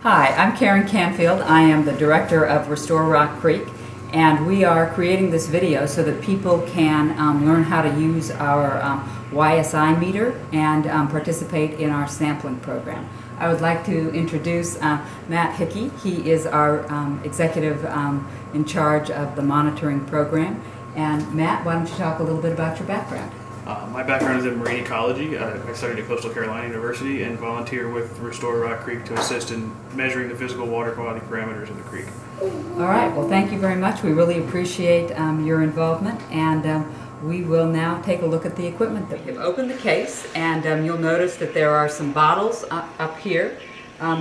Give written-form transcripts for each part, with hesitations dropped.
Hi, I'm Karen Canfield. I am the director of Restore Rock Creek, and we are creating this video so that people can learn how to use our YSI meter and participate in our sampling program. I would like to introduce Matt Hickey. He is our executive in charge of the monitoring program. And Matt, why don't you talk a little bit about your background? My background is in marine ecology. I studied at Coastal Carolina University and volunteer with Restore Rock Creek to assist in measuring the physical water quality parameters of the creek. All right, well thank you very much. We really appreciate your involvement, and we will now take a look at the equipment. We have opened the case, and you'll notice that there are some bottles up here.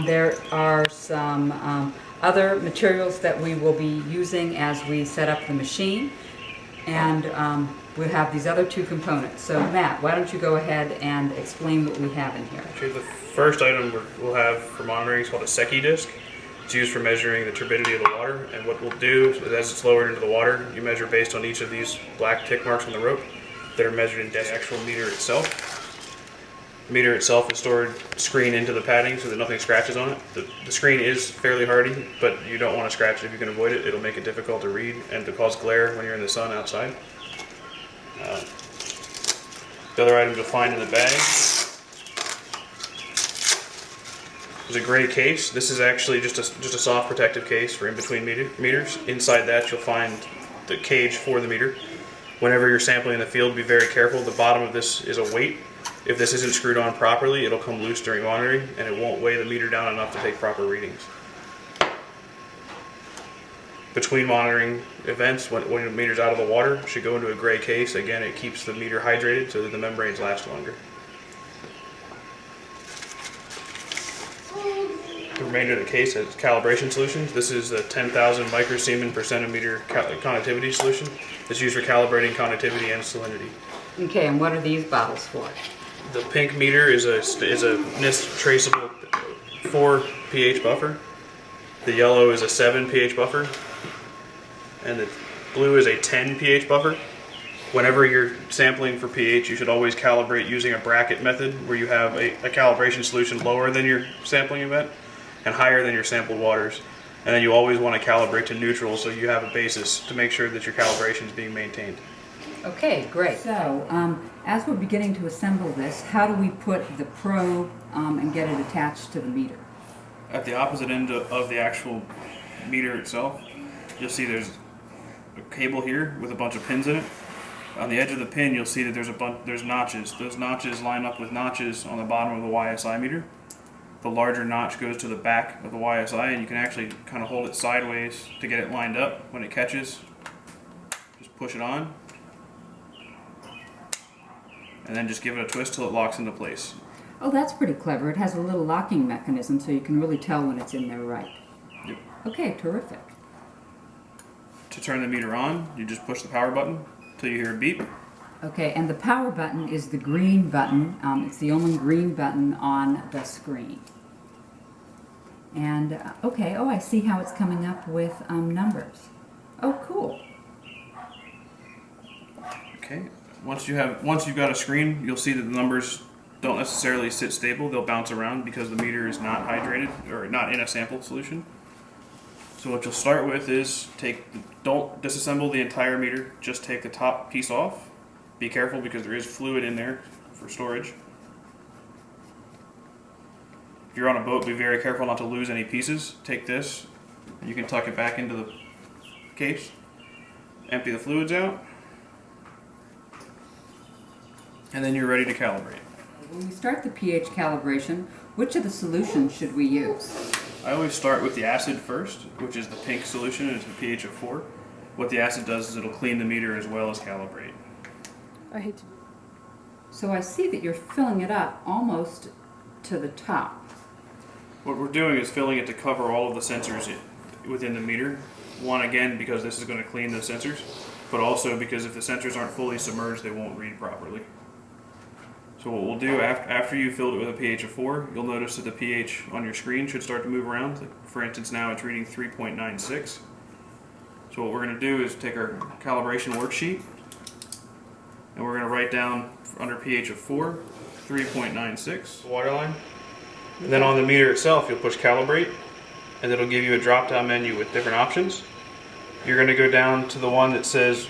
There are some other materials that we will be using as we set up the machine, and we'll have these other two components. So Matt, why don't you go ahead and explain what we have in here. Actually, the first item we'll have for monitoring is called a Secchi disc. It's used for measuring the turbidity of the water, and what we'll do is as it's lowered into the water, you measure based on each of these black tick marks on the rope that are measured in the actual meter itself. The meter itself is stored screen into the padding so that nothing scratches on it. The screen is fairly hardy, but you don't want to scratch it if you can avoid it. It'll make it difficult to read and to cause glare when you're in the sun outside. The other items you'll find in the bag is a gray case. This is actually just a soft protective case for in between meters. Inside that you'll find the cage for the meter. Whenever you're sampling in the field, be very careful. The bottom of this is a weight. If this isn't screwed on properly, it'll come loose during monitoring and it won't weigh the meter down enough to take proper readings. Between monitoring events, when the meter's out of the water, it should go into a gray case. Again, it keeps the meter hydrated so that the membranes last longer. The remainder of the case has calibration solutions. This is a 10,000 microsiemens per centimeter conductivity solution. It's used for calibrating conductivity and salinity. Okay, and what are these bottles for? The pink meter is a NIST traceable 4 pH buffer. The yellow is a 7 pH buffer. And the blue is a 10 pH buffer. Whenever you're sampling for pH, you should always calibrate using a bracket method where you have a calibration solution lower than your sampling event and higher than your sampled waters. And then you always want to calibrate to neutral so you have a basis to make sure that your calibration is being maintained. Okay, great. So, as we're beginning to assemble this, how do we put the probe and get it attached to the meter? At the opposite end of the actual meter itself, you'll see there's a cable here with a bunch of pins in it. On the edge of the pin, you'll see that there's notches. Those notches line up with notches on the bottom of the YSI meter. The larger notch goes to the back of the YSI, and you can actually kind of hold it sideways to get it lined up. When it catches, just push it on, and then just give it a twist till it locks into place. Oh, that's pretty clever. It has a little locking mechanism so you can really tell when it's in there right. Yep. Okay, terrific. To turn the meter on, you just push the power button till you hear a beep. Okay, and the power button is the green button. It's the only green button on the screen. And, okay, oh, I see how it's coming up with numbers. Oh, cool. Okay, once you've got a screen, you'll see that the numbers don't necessarily sit stable. They'll bounce around because the meter is not hydrated or not in a sample solution. So what you'll start with is don't disassemble the entire meter, just take the top piece off. Be careful because there is fluid in there for storage. If you're on a boat, be very careful not to lose any pieces. Take this, and you can tuck it back into the case. Empty the fluids out, and then you're ready to calibrate. When we start the pH calibration, which of the solutions should we use? I always start with the acid first, which is the pink solution, and it's a pH of 4. What the acid does is it'll clean the meter as well as calibrate. I hate to. So I see that you're filling it up almost to the top. What we're doing is filling it to cover all of the sensors within the meter. One, again, because this is going to clean those sensors, but also because if the sensors aren't fully submerged, they won't read properly. So what we'll do after you filled it with a pH of 4, you'll notice that the pH on your screen should start to move around. For instance, now it's reading 3.96. So what we're going to do is take our calibration worksheet, and we're going to write down under pH of 4, 3.96 water line. And then on the meter itself, you'll push calibrate, and it'll give you a drop-down menu with different options. You're going to go down to the one that says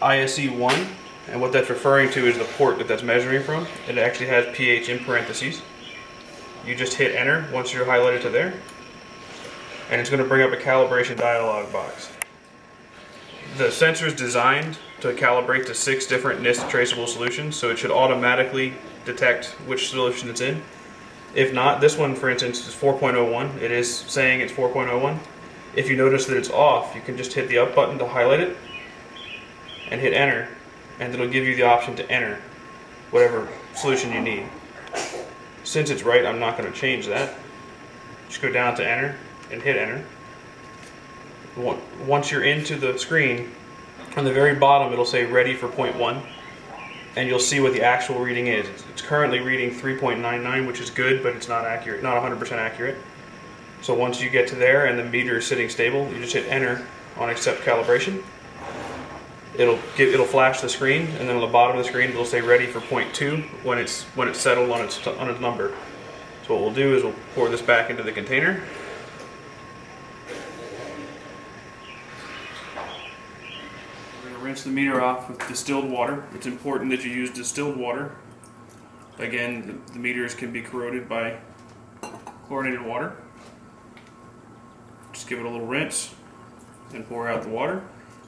ISE 1, and what that's referring to is the port that that's measuring from. It actually has pH in parentheses. You just hit enter once you're highlighted to there, and it's going to bring up a calibration dialog box. The sensor is designed to calibrate to 6 different NIST traceable solutions, so it should automatically detect which solution it's in. If not, this one for instance is 4.01. It is saying it's 4.01. If you notice that it's off, you can just hit the up button to highlight it and hit enter, and it'll give you the option to enter whatever solution you need. Since it's right, I'm not going to change that. Just go down to enter and hit enter. Once you're into the screen, on the very bottom it'll say ready for point 1, and you'll see what the actual reading is. It's currently reading 3.99, which is good, but it's not accurate, not 100% accurate. So once you get to there and the meter is sitting stable, you just hit enter on accept calibration. It'll flash the screen, and then on the bottom of the screen it'll say ready for point 2 when it's settled on its number. So what we'll do is we'll pour this back into the container. Rinse the meter off with distilled water. It's important that you use distilled water. Again, the meters can be corroded by chlorinated water. Just give it a little rinse and pour out the water.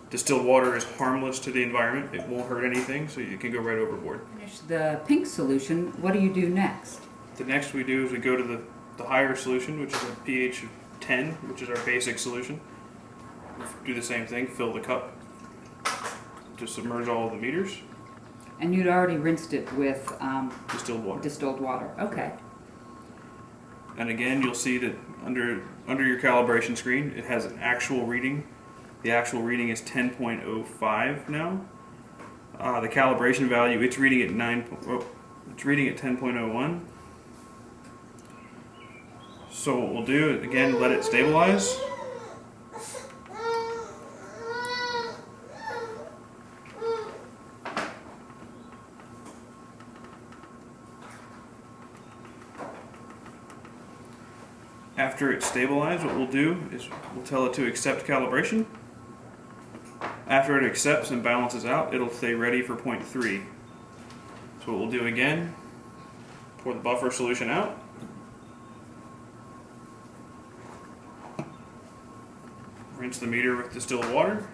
Distilled water is harmless to the environment. It won't hurt anything, so you can go right overboard. Finish the pink solution. What do you do next? The next we do is we go to the higher solution, which is a pH of 10, which is our basic solution. Do the same thing, fill the cup to submerge all of the meters. And you'd already rinsed it with Distilled water. Distilled water. Okay. And again, you'll see that under your calibration screen, it has an actual reading. The actual reading is 10.05 now. The calibration value, it's reading at 10.01. So what we'll do, again, let it stabilize. After it's stabilized, what we'll do is we'll tell it to accept calibration. After it accepts and balances out, it'll say ready for point 3. So what we'll do again, pour the buffer solution out. Rinse the meter with distilled water.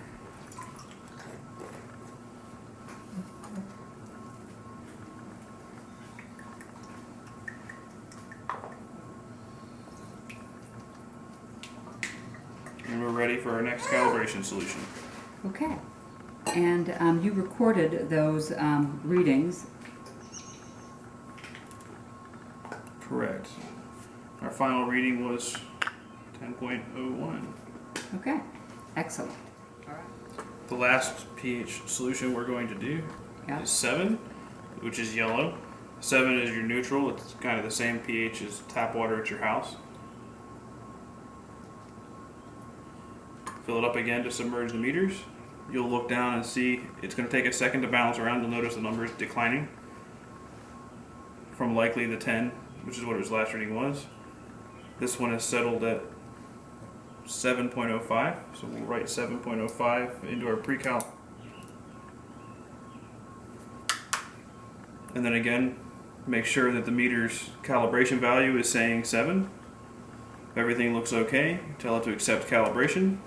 And we're ready for our next calibration solution. Okay. And you recorded those readings. Correct. Our final reading was 10.01. Okay. Excellent. All right. The last pH solution we're going to do is 7, which is yellow. 7 is your neutral. It's kind of the same pH as tap water at your house. Fill it up again to submerge the meters. You'll look down and see it's going to take a second to bounce around. You'll notice the number is declining from likely the 10, which is what its last reading was. This one is settled at 7.05, so we'll write 7.05 into our pre-cal. And then again, make sure that the meter's calibration value is saying 7. If everything looks okay, tell it to accept calibration,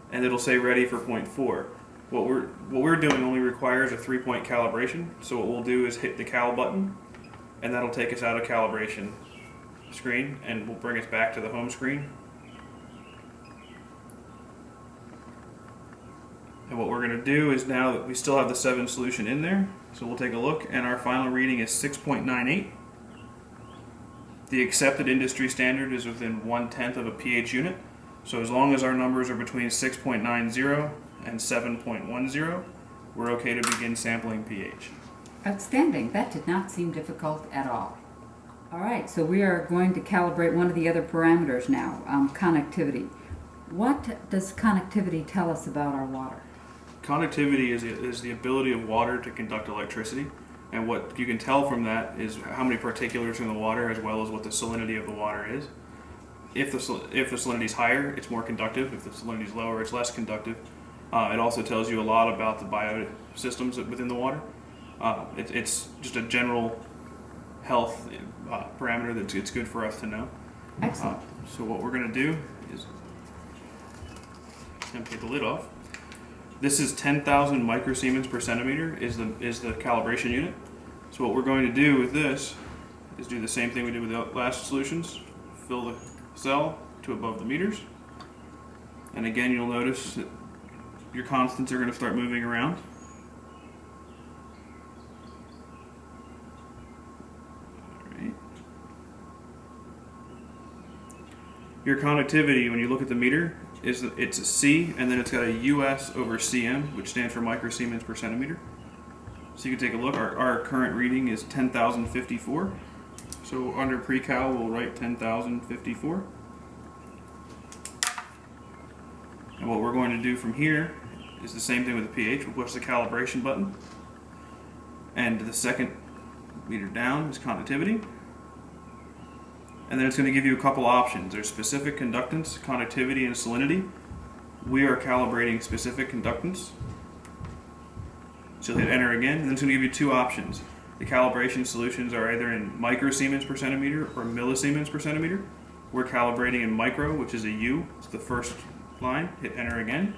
and it'll say ready for point 4. What we're doing only requires a 3-point calibration, so what we'll do is hit the cal button, and that'll take us out of calibration screen and will bring us back to the home screen. And what we're going to do is, now that we still have the 7 solution in there, so we'll take a look, and our final reading is 6.98. The accepted industry standard is within 1/10 of a pH unit. So as long as our numbers are between 6.90 and 7.10, we're okay to begin sampling pH. Outstanding. That did not seem difficult at all. All right, so we are going to calibrate one of the other parameters now, connectivity. What does connectivity tell us about our water? Conductivity is the ability of water to conduct electricity, and what you can tell from that is how many particulars are in the water, as well as what the salinity of the water is. if the salinity is higher, it's more conductive. If the salinity is lower, it's less conductive. It also tells you a lot about the biosystems within the water. It's just a general health parameter that it's good for us to know. Excellent. So what we're going to do is take the lid off. This is 10,000 microsiemens per centimeter is the calibration unit. So what we're going to do with this is do the same thing we did with the last solutions. Fill the cell to above the meters. And again, you'll notice that your constants are going to start moving around. Alright. Your conductivity, when you look at the meter, it's a C, and then it's got a US over cm, which stands for microsiemens per centimeter. So you can take a look. Our current reading is 10,054. So under pre-cal, we'll write 10,054. And what we're going to do from here is the same thing with the pH. We'll push the calibration button. And the second meter down is conductivity. And then it's going to give you a couple options. There's specific conductance, conductivity, and salinity. We are calibrating specific conductance. So you'll hit enter again, and then it's going to give you two options. The calibration solutions are either in microsiemens per centimeter or millisiemens per centimeter. We're calibrating in micro, which is a U. It's the first line. Hit enter again.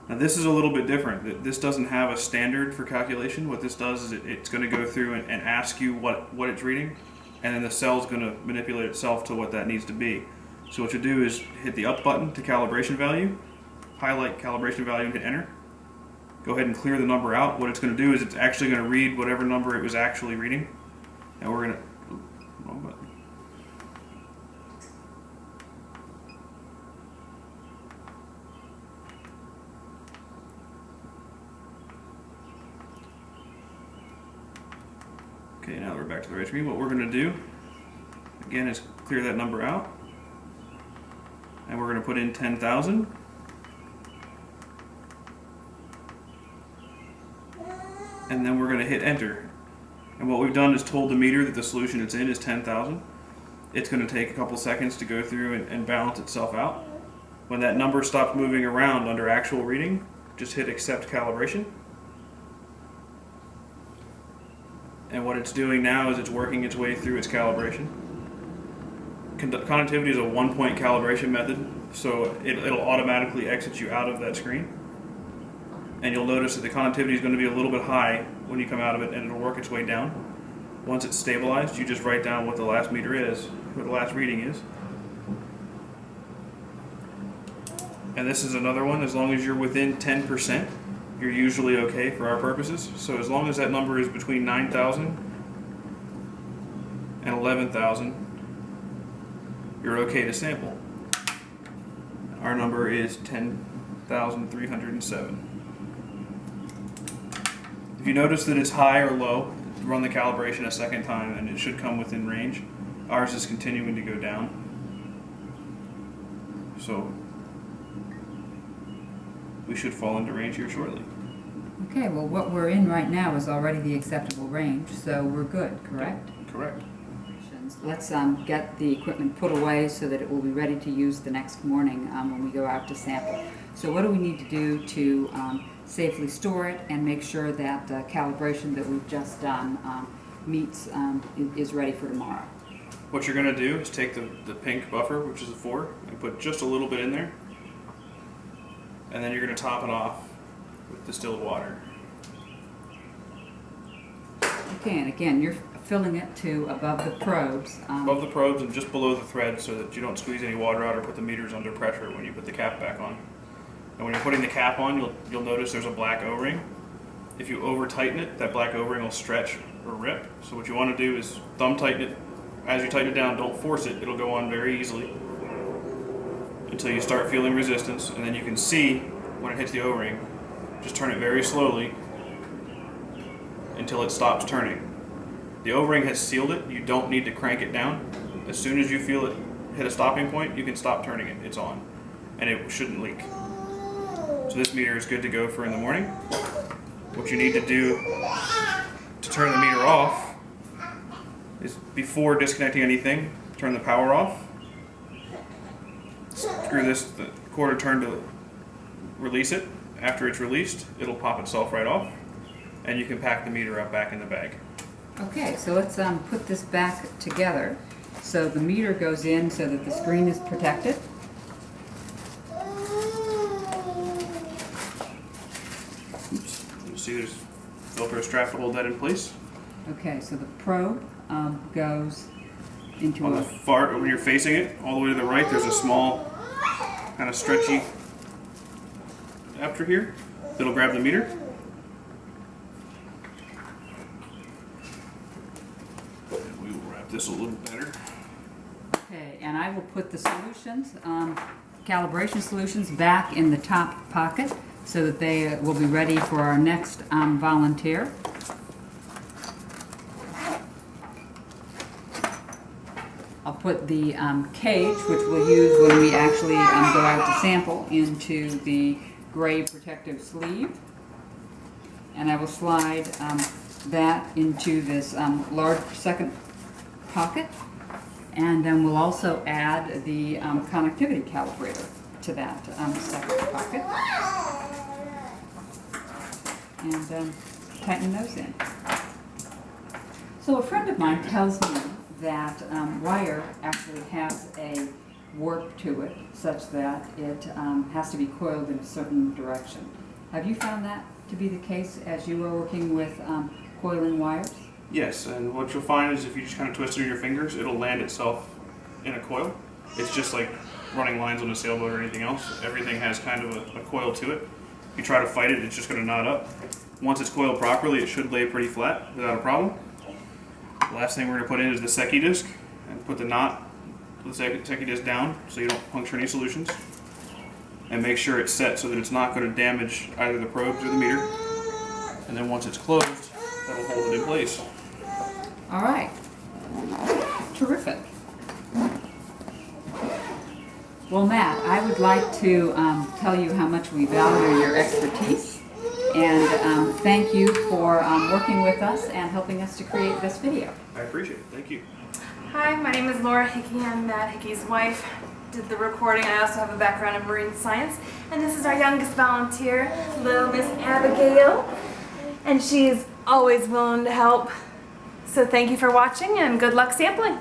Now this is a little bit different. This doesn't have a standard for calculation. What this does is it's going to go through and ask you what it's reading, and then the cell's going to manipulate itself to what that needs to be. So what you do is hit the up button to calibration value, highlight calibration value and hit enter. Go ahead and clear the number out. What it's going to do is it's actually going to read whatever number it was actually reading. And we're going to... wrong button. Okay, now we're back to the right screen. What we're going to do, again, is clear that number out. And we're going to put in 10,000. And then we're going to hit enter. And what we've done is told the meter that the solution it's in is 10,000. It's going to take a couple seconds to go through and balance itself out. When that number stops moving around under actual reading, just hit accept calibration. And what it's doing now is it's working its way through its calibration. Conductivity is a 1-point calibration method, so it'll automatically exit you out of that screen. And you'll notice that the conductivity is going to be a little bit high when you come out of it, and it'll work its way down. Once it's stabilized, you just write down what the last meter is, what the last reading is. And this is another one. As long as you're within 10%, you're usually okay for our purposes. So as long as that number is between 9,000 and 11,000, you're okay to sample. Our number is 10,307. If you notice that it's high or low, run the calibration a second time and it should come within range. Ours is continuing to go down. So we should fall into range here shortly. Okay, well what we're in right now is already the acceptable range, so we're good, correct? Correct. Let's get the equipment put away so that it will be ready to use the next morning when we go out to sample. So what do we need to do to safely store it and make sure that calibration that we've just done is ready for tomorrow? What you're going to do is take the pink buffer, which is a 4, and put just a little bit in there. And then you're going to top it off with distilled water. Okay, and again, you're filling it to above the probes. Above the probes and just below the thread so that you don't squeeze any water out or put the meters under pressure when you put the cap back on. And when you're putting the cap on, you'll notice there's a black O-ring. If you over tighten it, that black O-ring will stretch or rip. So what you want to do is thumb tighten it. As you tighten it down, don't force it. It'll go on very easily until you start feeling resistance, and then you can see when it hits the O-ring. Just turn it very slowly until it stops turning. The O-ring has sealed it. You don't need to crank it down. As soon as you feel it hit a stopping point, you can stop turning it. It's on, and it shouldn't leak. So this meter is good to go for in the morning. What you need to do to turn the meter off is, before disconnecting anything, turn the power off, screw the quarter turn to release it. After it's released, it'll pop itself right off, and you can pack the meter up back in the bag. Okay, so let's put this back together. So the meter goes in so that the screen is protected. Oops. You'll see there's Velcro strap to hold that in place. Okay, so the probe goes into On the far, when you're facing it, all the way to the right, there's a small, kind of stretchy adapter here that'll grab the meter. And we will wrap this a little better. Okay, and I will put the solutions, calibration solutions, back in the top pocket so that they will be ready for our next volunteer. I'll put the cage, which we'll use when we actually go out to sample, into the gray protective sleeve. And I will slide that into this large second pocket. And then we'll also add the connectivity calibrator to that second pocket. And tighten those in. So a friend of mine tells me that wire actually has a warp to it such that it has to be coiled in a certain direction. Have you found that to be the case as you are working with coiling wires? Yes, and what you'll find is if you just kind of twist it in your fingers, it'll land itself in a coil. It's just like running lines on a sailboat or anything else. Everything has kind of a coil to it. If you try to fight it, it's just going to knot up. Once it's coiled properly, it should lay pretty flat without a problem. The last thing we're going to put in is the Secchi disc and put the knot of the Secchi disc down so you don't puncture any solutions. And make sure it's set so that it's not going to damage either the probes or the meter. And then once it's closed, that'll hold it in place. All right. Terrific. Well, Matt, I would like to tell you how much we value your expertise and thank you for working with us and helping us to create this video. I appreciate it. Thank you. Hi, my name is Laura Hickey. I'm Matt Hickey's wife. Did the recording. I also have a background in marine science. And this is our youngest volunteer, little Miss Abigail. And she's always willing to help. So thank you for watching and good luck sampling.